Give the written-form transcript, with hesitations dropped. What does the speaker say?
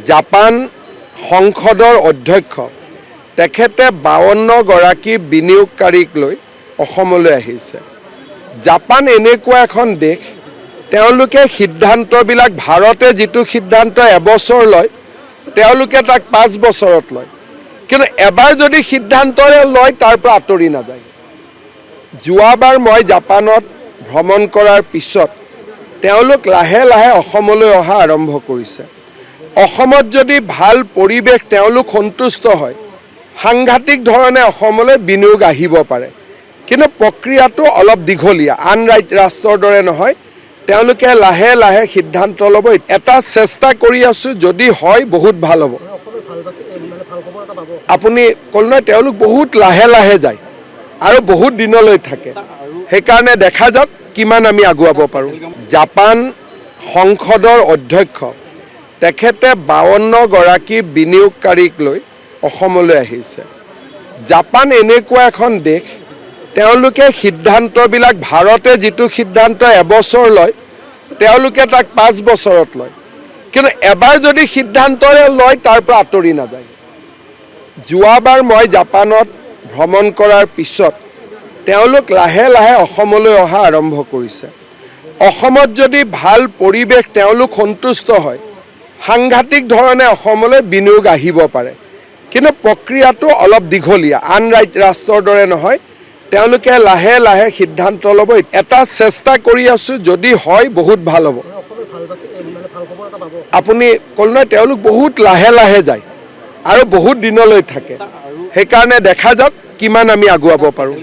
Japan সংসদৰ অধ্যক্ষ তেখেতে 52 গৰাকী বিনিয়োগকাৰীক লৈ অসমলৈ আহিছে। জাপান এনেকুৱা এখন দেশ, তেওঁলোকে সিদ্ধান্তবিলাক ভাৰতে যিটো সিদ্ধান্ত এবছৰ লয় তেওঁলোকে তাক 5 বছৰত লয়, কিন্তু এবাৰ যদি সিদ্ধান্তৰে লয় তাৰ পৰা আঁতৰি নাযায়। যোৱাবাৰ মই জাপানত ভ্ৰমণ কৰাৰ পিছত তেওঁলোক লাহে লাহে অসমলৈ অহা আৰম্ভ কৰিছে। অসমত যদি ভাল পৰিৱেশ তেওঁলোক সন্তুষ্ট হয়, সাংঘাতিক ধৰণে অসমলৈ বিনিয়োগ আহিব পাৰে, কিন্তু প্ৰক্ৰিয়াটো অলপ দীঘলীয়া। আন ৰাষ্ট্ৰৰ দৰে নহয়, তেওঁলোকে লাহে লাহে সিদ্ধান্ত ল'ব। এটা চেষ্টা কৰি আছোঁ, যদি হয় বহুত ভাল হ'ব। আপুনি ক'লে নহয়, তেওঁলোক বহুত লাহে লাহে যায় আৰু বহুত দিনলৈ থাকে, সেইকাৰণে দেখা যাওক কিমান আমি আগুৱাব পাৰোঁ। জাপান সংসদৰ অধ্যক্ষ তেখেতে 52 গৰাকী বিনিয়োগকাৰীক লৈ অসমলৈ আহিছে। জাপান এনেকুৱা এখন দেশ, তেওঁলোকে সিদ্ধান্তবিলাক ভাৰতে যিটো সিদ্ধান্ত এবছৰ লয় তেওঁলোকে তাক 5 বছৰত লয়, কিন্তু এবাৰ যদি সিদ্ধান্তৰে লয় তাৰ পৰা আঁতৰি নাযায়। যোৱাবাৰ মই জাপানত ভ্ৰমণ কৰাৰ পিছত তেওঁলোক লাহে লাহে অসমলৈ অহা আৰম্ভ কৰিছে। অসমত যদি ভাল পৰিৱেশ তেওঁলোক সন্তুষ্ট হয়, সাংঘাতিক ধৰণে অসমলৈ বিনিয়োগ আহিব পাৰে, কিন্তু প্ৰক্ৰিয়াটো অলপ দীঘলীয়া। আন ৰাষ্ট্ৰৰ দৰে নহয়, তেওঁলোকে লাহে লাহে সিদ্ধান্ত ল'ব। এটা চেষ্টা কৰি আছোঁ, যদি হয় বহুত ভাল হ'ব। আপুনি ক'লে নহয়, তেওঁলোক বহুত লাহে লাহে যায় আৰু বহুত দিনলৈ থাকে, সেইকাৰণে দেখা যাওক কিমান আমি আগুৱাব পাৰোঁ।